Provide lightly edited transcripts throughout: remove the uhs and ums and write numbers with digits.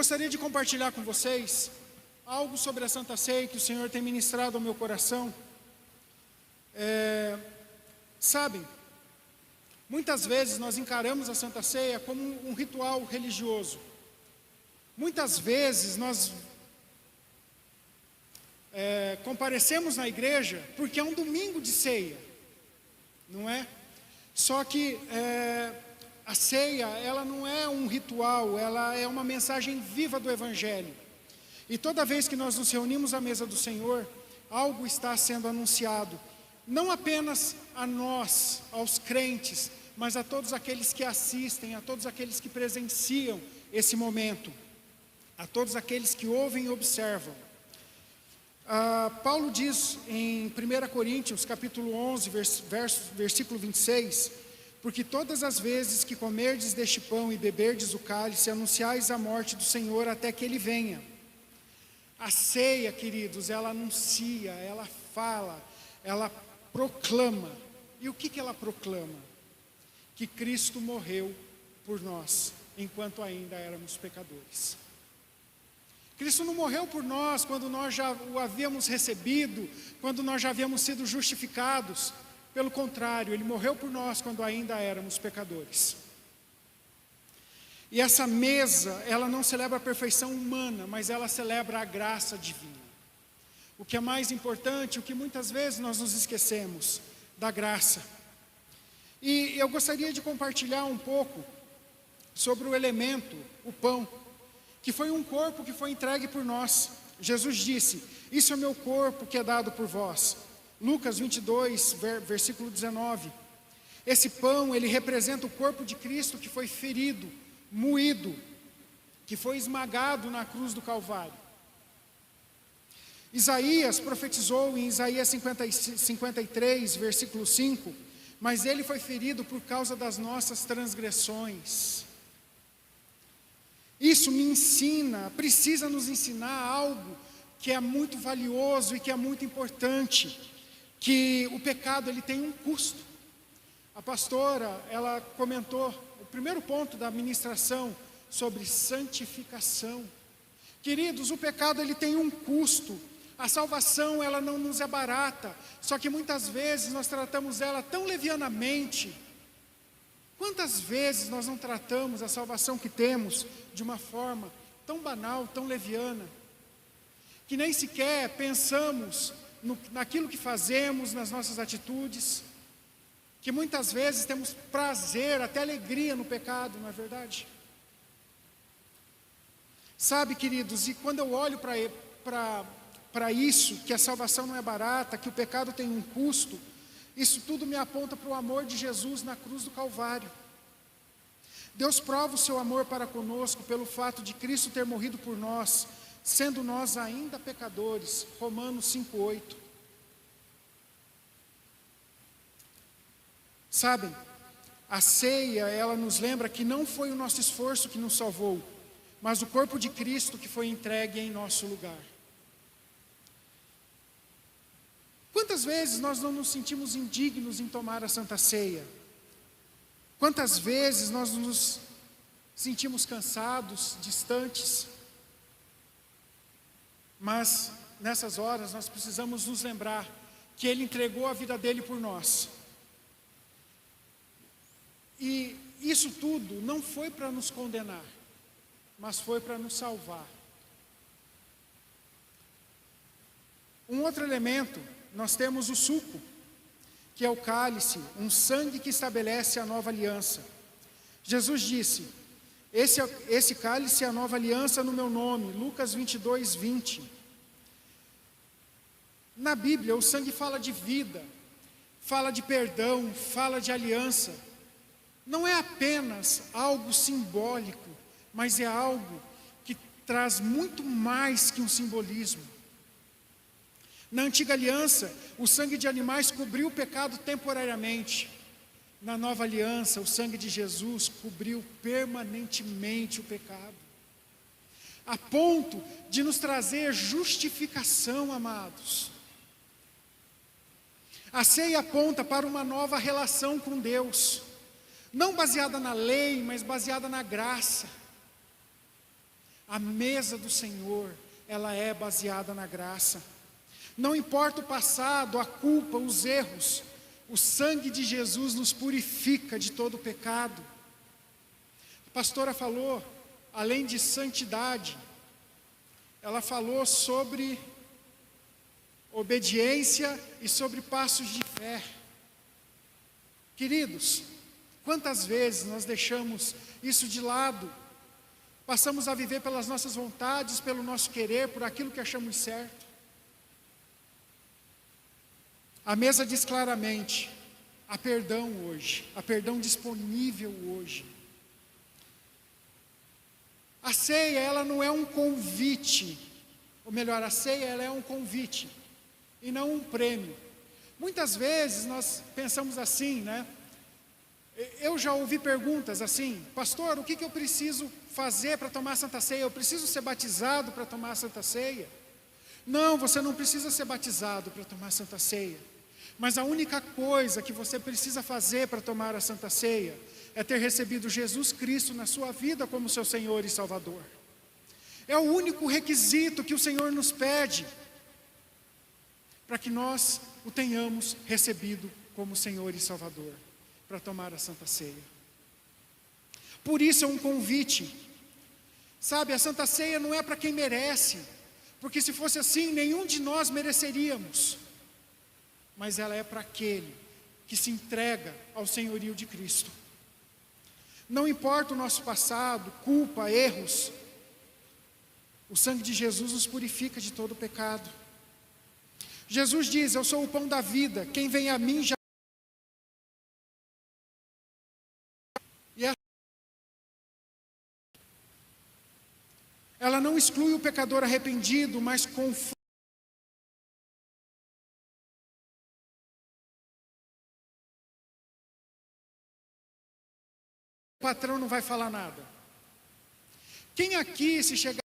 gostaria de compartilhar com vocês algo sobre a Santa Ceia que o Senhor tem ministrado ao meu coração. Sabem, muitas vezes nós encaramos a Santa Ceia como um ritual religioso. Muitas vezes nós comparecemos na igreja porque é um domingo de ceia, não é? Só que a ceia, ela não é um ritual, ela é uma mensagem viva do Evangelho. E toda vez que nós nos reunimos à mesa do Senhor, algo está sendo anunciado, não apenas a nós, aos crentes, mas a todos aqueles que assistem, a todos aqueles que presenciam esse momento, a todos aqueles que ouvem e observam. Paulo diz em 1 Coríntios, capítulo 11, versículo 26, porque todas as vezes que comerdes deste pão e beberdes o cálice, anunciais a morte do Senhor até que Ele venha. A ceia, queridos, ela anuncia, ela fala, ela proclama. E o que ela proclama? Que Cristo morreu por nós, enquanto ainda éramos pecadores. Cristo não morreu por nós quando nós já o havíamos recebido, quando nós já havíamos sido justificados. Pelo contrário, Ele morreu por nós quando ainda éramos pecadores. E essa mesa, ela não celebra a perfeição humana, mas ela celebra a graça divina. O que é mais importante, o que muitas vezes nós nos esquecemos, da graça. E eu gostaria de compartilhar um pouco sobre o elemento, o pão, que foi um corpo que foi entregue por nós. Jesus disse: isso é o meu corpo que é dado por vós. Lucas 22, versículo 19. Esse pão, ele representa o corpo de Cristo que foi ferido, moído, que foi esmagado na cruz do Calvário. Isaías profetizou em Isaías 53, versículo 5, mas ele foi ferido por causa das nossas transgressões. Isso me ensina, precisa nos ensinar algo que é muito valioso e que é muito importante, que o pecado, ele tem um custo. A pastora, ela comentou o primeiro ponto da ministração sobre santificação. Queridos, o pecado, ele tem um custo. A salvação, ela não nos é barata, só que muitas vezes nós tratamos ela tão levianamente. Quantas vezes nós não tratamos a salvação que temos de uma forma tão banal, tão leviana, que nem sequer pensamos naquilo que fazemos, nas nossas atitudes, que muitas vezes temos prazer, até alegria no pecado, não é verdade? Sabe, queridos, e quando eu olho para isso, que a salvação não é barata, que o pecado tem um custo, isso tudo me aponta para o amor de Jesus na cruz do Calvário. Deus prova o seu amor para conosco pelo fato de Cristo ter morrido por nós, sendo nós ainda pecadores. Romanos 5:8. Sabem, a ceia, ela nos lembra que não foi o nosso esforço que nos salvou, mas o corpo de Cristo que foi entregue em nosso lugar. Quantas vezes nós não nos sentimos indignos em tomar a Santa Ceia? Quantas vezes nós nos sentimos cansados, distantes? Mas nessas horas nós precisamos nos lembrar que Ele entregou a vida dele por nós. E isso tudo não foi para nos condenar, mas foi para nos salvar. Um outro elemento, nós temos o suco, que é o cálice, um sangue que estabelece a nova aliança. Jesus disse: esse cálice é a nova aliança no meu nome, Lucas 22, 20. Na Bíblia, o sangue fala de vida, fala de perdão, fala de aliança. Não é apenas algo simbólico, mas é algo que traz muito mais que um simbolismo. Na antiga aliança, o sangue de animais cobriu o pecado temporariamente. Na nova aliança, o sangue de Jesus cobriu permanentemente o pecado, a ponto de nos trazer justificação, amados. A ceia aponta para uma nova relação com Deus, não baseada na lei, mas baseada na graça. A mesa do Senhor, ela é baseada na graça. Não importa o passado, a culpa, os erros, o sangue de Jesus nos purifica de todo pecado. A pastora falou, além de santidade, ela falou sobre obediência e sobre passos de fé. Queridos, quantas vezes nós deixamos isso de lado? Passamos a viver pelas nossas vontades, pelo nosso querer, por aquilo que achamos certo. A mesa diz claramente, há perdão hoje, há perdão disponível hoje. A ceia, ela não é um convite, ou melhor, a ceia, ela é um convite, e não um prêmio. Muitas vezes nós pensamos assim, né? Eu já ouvi perguntas assim, pastor, o que eu preciso fazer para tomar a Santa Ceia? Eu preciso ser batizado para tomar a Santa Ceia? Não, você não precisa ser batizado para tomar a Santa Ceia. Mas a única coisa que você precisa fazer para tomar a Santa Ceia é ter recebido Jesus Cristo na sua vida como seu Senhor e Salvador. É o único requisito que o Senhor nos pede para que nós o tenhamos recebido como Senhor e Salvador, para tomar a Santa Ceia. Por isso é um convite. Sabe, a Santa Ceia não é para quem merece, porque se fosse assim, nenhum de nós mereceríamos. Mas ela é para aquele que se entrega ao senhorio de Cristo. Não importa o nosso passado, culpa, erros, o sangue de Jesus nos purifica de todo pecado. Jesus diz, eu sou o pão da vida, quem vem a mim já... Ela não exclui o pecador arrependido, mas confronta. O patrão não vai falar nada. Quem aqui, se chegar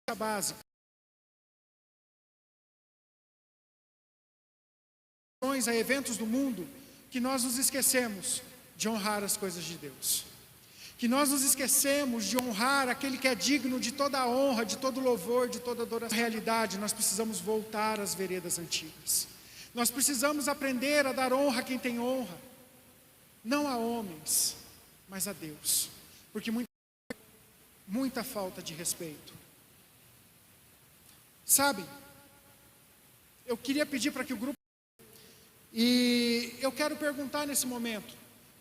a básica, a eventos do mundo, que nós nos esquecemos de honrar as coisas de Deus. Que nós nos esquecemos de honrar aquele que é digno de toda a honra, de todo louvor, de toda adoração. Na realidade, nós precisamos voltar às veredas antigas. Nós precisamos aprender a dar honra a quem tem honra. Não a homens, mas a Deus. Porque muita falta de respeito. Sabe, eu queria pedir para que o grupo... E eu quero perguntar nesse momento,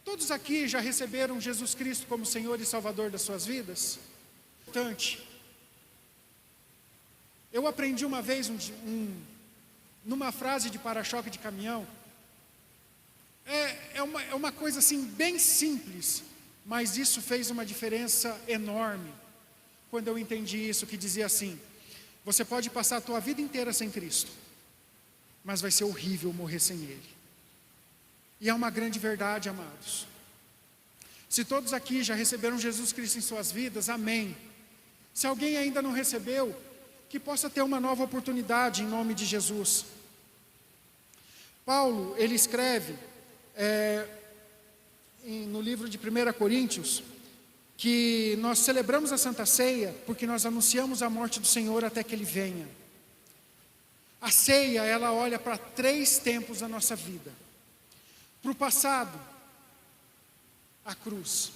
todos aqui já receberam Jesus Cristo como Senhor e Salvador das suas vidas? Importante. Eu aprendi uma vez, numa frase de para-choque de caminhão, é uma coisa assim bem simples, mas isso fez uma diferença enorme, quando eu entendi isso, que dizia assim, você pode passar a tua vida inteira sem Cristo, mas vai ser horrível morrer sem Ele. E é uma grande verdade, amados. Se todos aqui já receberam Jesus Cristo em suas vidas, amém. Se alguém ainda não recebeu, que possa ter uma nova oportunidade em nome de Jesus. Paulo, ele escreve no livro de 1 Coríntios, que nós celebramos a Santa Ceia porque nós anunciamos a morte do Senhor até que Ele venha. A ceia, ela olha para 3 tempos da nossa vida. Para o passado, a cruz.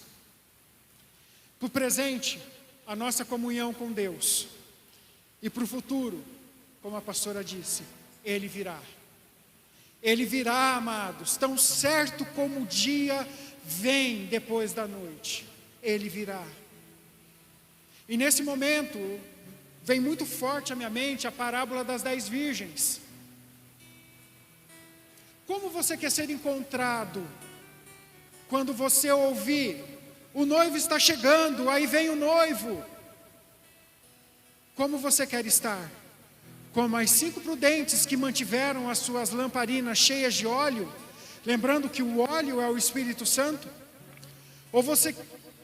Para o presente, a nossa comunhão com Deus. E para o futuro, como a pastora disse, Ele virá. Ele virá, amados, tão certo como o dia vem depois da noite. Ele virá. E nesse momento, vem muito forte à minha mente a parábola das 10 virgens. Como você quer ser encontrado quando você ouvir, o noivo está chegando, aí vem o noivo? Como você quer estar? Como as 5 prudentes que mantiveram as suas lamparinas cheias de óleo, lembrando que o óleo é o Espírito Santo? Ou você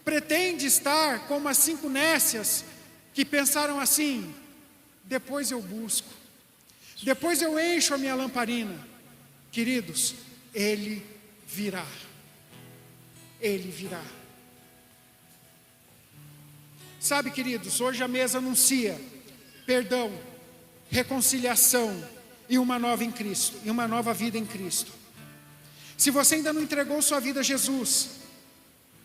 pretende estar como as 5 nécias que pensaram assim, depois eu busco, depois eu encho a minha lamparina? Queridos, Ele virá. Ele virá. Sabe, queridos, hoje a mesa anuncia perdão, reconciliação e uma nova em Cristo, e uma nova vida em Cristo. Se você ainda não entregou sua vida a Jesus,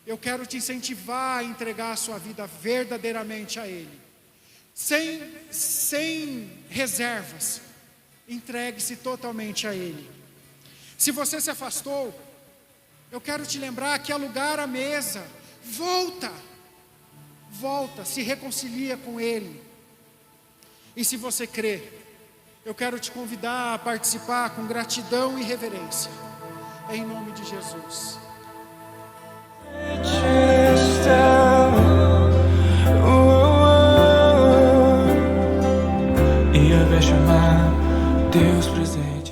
eu quero te incentivar a entregar a sua vida verdadeiramente a Ele, sem reservas. Entregue-se totalmente a Ele. Se você se afastou, eu quero te lembrar que há lugar à mesa. Volta, se reconcilia com Ele. E se você crê, eu quero te convidar a participar com gratidão e reverência, em nome de Jesus. Ia ver chamar Deus presente.